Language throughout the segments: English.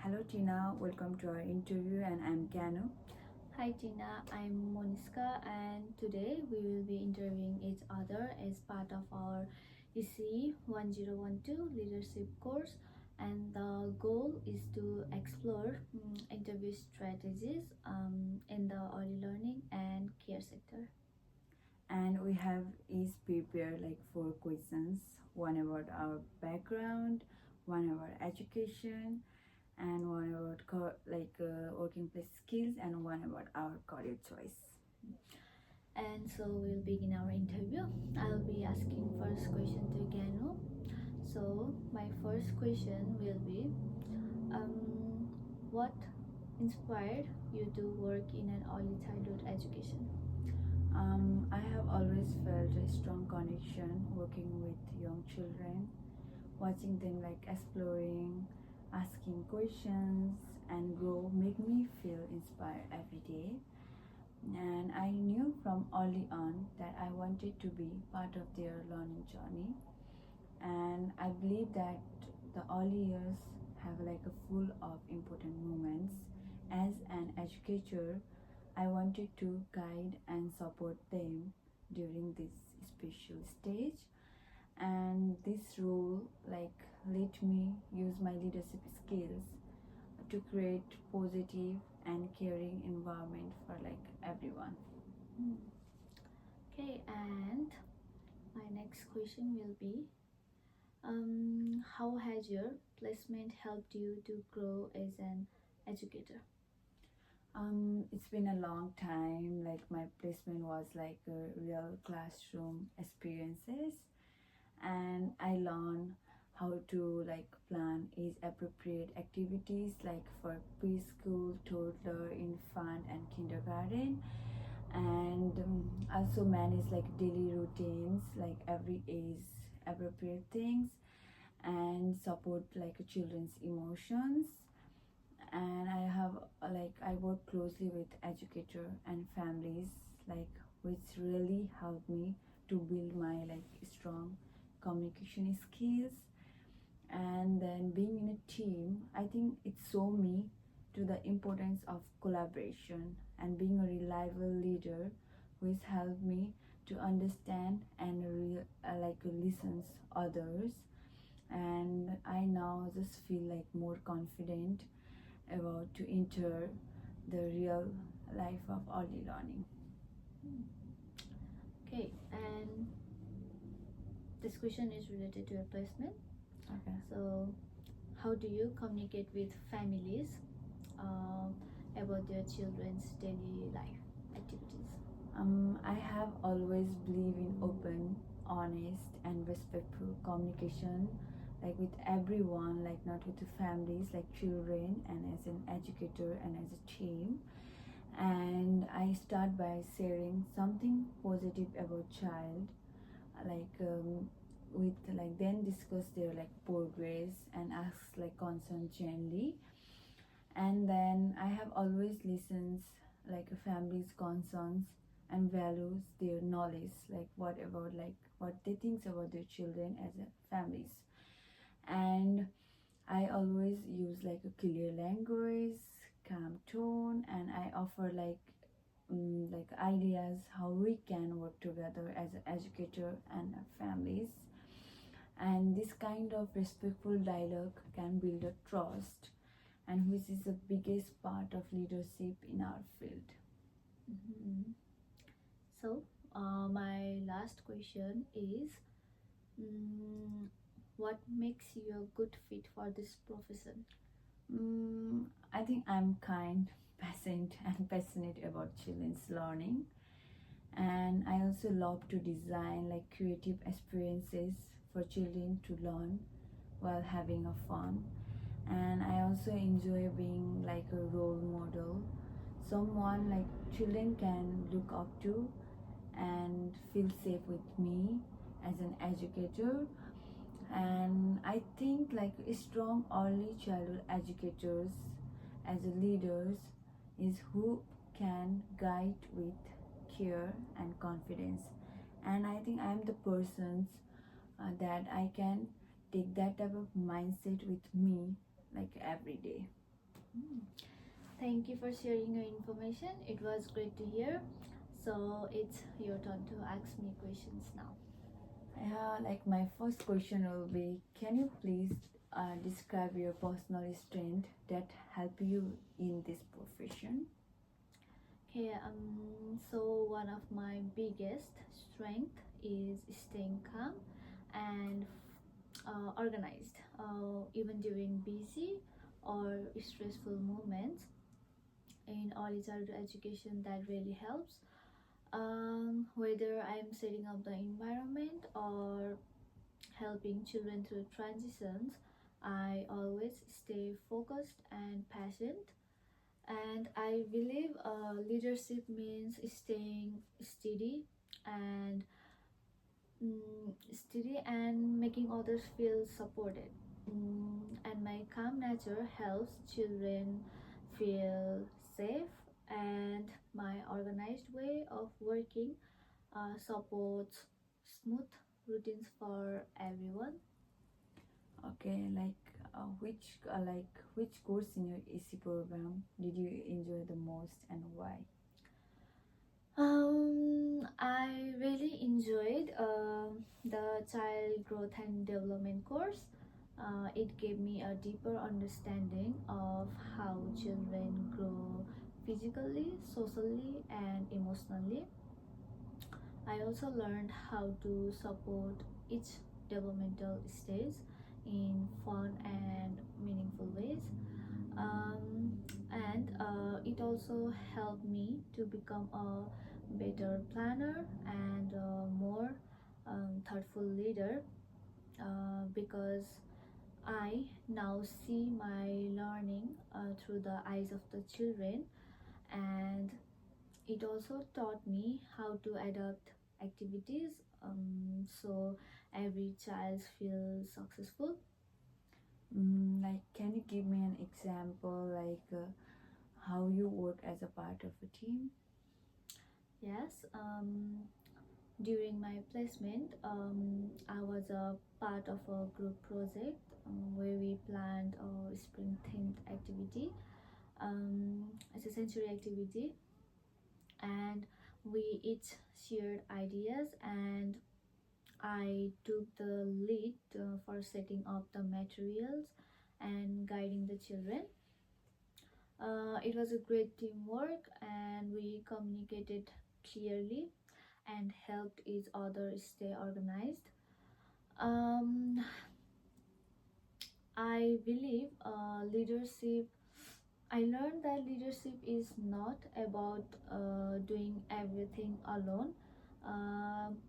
Hello Tina, welcome to our interview and I'm Kanu. Hi Tina, I'm Moniska and today we will be interviewing each other as part of our ECE 1012 leadership course, and the goal is to explore interview strategies in the early learning and care sector. And we have each prepared like 4 questions, one about our background, one about education, and one about working place skills, and one about our career choice. And so we'll begin our interview. I'll be asking first question to Ganu. So my first question will be what inspired you to work in an early childhood education? I have always felt a strong connection working with young children, watching them like exploring, asking questions, and grow make me feel inspired every day. And I knew from early on that I wanted to be part of their learning journey. And I believe that the early years have like a full of important moments. As an educator, I wanted to guide and support them during this special stage, and this role like let me use my leadership skills to create positive and caring environment for like everyone. Okay, and my next question will be how has your placement helped you to grow as an educator? It's been a long time. Like my placement was like a real classroom experiences, and I learned how to like plan age appropriate activities like for preschool, toddler, infant, and kindergarten, and also manage like daily routines like every age appropriate things, and support like children's emotions. And I have I work closely with educator and families, like which really helped me to build my like strong communication skills. And then being in a team, I think it showed me to the importance of collaboration and being a reliable leader, which helped me to understand and listens others. And I now just feel like more confident about to enter the real life of early learning. Okay, and this question is related to your placement. Okay. So, how do you communicate with families about their children's daily life activities? I have always believed in open, honest, and respectful communication, like with everyone, like not with the families, like children, and as an educator and as a team. And I start by sharing something positive about child, like with like then discuss their like progress and ask like concern gently. And then I have always listens like a family's concerns and values their knowledge, like what about like what they think about their children as a families. And I always use like a clear language, calm tone, and I offer like ideas how we can work together as an educator and families. And this kind of respectful dialogue can build a trust, and which is the biggest part of leadership in our field. Mm-hmm. So, my last question is what makes you a good fit for this profession? I think I'm kind, patient, and passionate about children's learning, and I also love to design like creative experiences for children to learn while having a fun. And I also enjoy being like a role model, someone like children can look up to and feel safe with me as an educator. And I think like strong early childhood educators as a leaders is who can guide with care and confidence. And I think I am the persons that I can take that type of mindset with me like every day. Mm. Thank you for sharing your information. It was great to hear. So it's your turn to ask me questions now. Yeah, like my first question will be, can you please describe your personal strength that help you in this profession? Okay, so one of my biggest strength is staying calm and organized, even during busy or stressful moments. In early childhood education, that really helps. Whether I'm setting up the environment or helping children through transitions, I always stay focused and patient. And I believe leadership means staying and steady and making others feel supported. And my calm nature helps children feel safe, and my organized way of working supports smooth routines for everyone. Okay, which course in your AC program did you enjoy the most and why? I really enjoyed the child growth and development course. It gave me a deeper understanding of how children grow physically, socially, and emotionally. I also learned how to support each developmental stage in fun and meaningful ways. And it also helped me to become a better planner and a more thoughtful leader, because I now see my learning through the eyes of the children, and it also taught me how to adapt activities so every child feels successful. Can you give me an example, how you work as a part of a team? Yes, during my placement, I was a part of a group project where we planned a spring themed activity as a sensory activity, and we each shared ideas, and I took the lead for setting up the materials and guiding the children. It was a great teamwork, and we communicated clearly and helped each other stay organized. Um, I believe leadership. I learned that leadership is not about doing everything alone,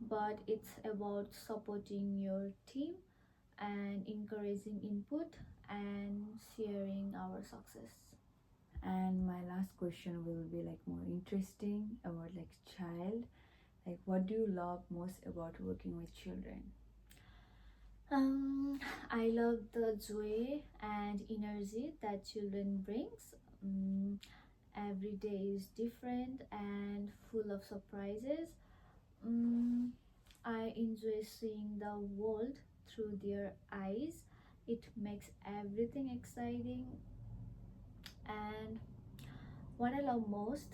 but it's about supporting your team and encouraging input and sharing our success. And my last question will be like more interesting about like child. Like, what do you love most about working with children? I love the joy and energy that children brings. Um, every day is different and full of surprises. Um, I enjoy seeing the world through their eyes. It makes everything exciting. And what I love most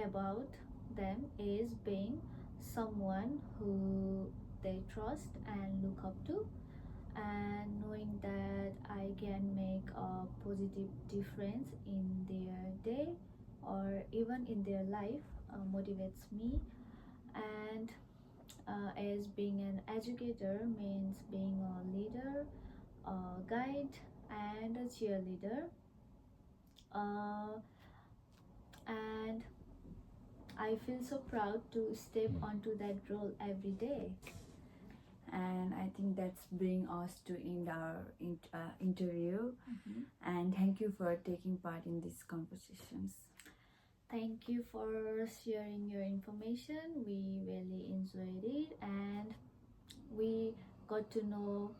about them is being someone who they trust and look up to, and knowing that I can make a positive difference in their day or even in their life motivates me. And as being an educator means being a leader, a guide, and a cheerleader. And I feel so proud to step onto that role every day. And I think that's bring us to end our interview. Mhm. And thank you for taking part in these conversations. Thank you for sharing your information. We really enjoyed it, and we got to know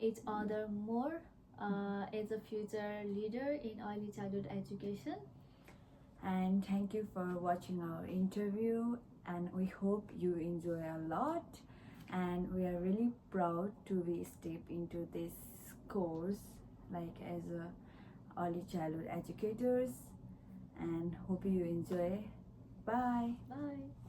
each other more as a future leader in early childhood education. And thank you for watching our interview, and we hope you enjoy a lot, and we are really proud to be step into this course like as a early childhood educators, and hope you enjoy. Bye. Bye.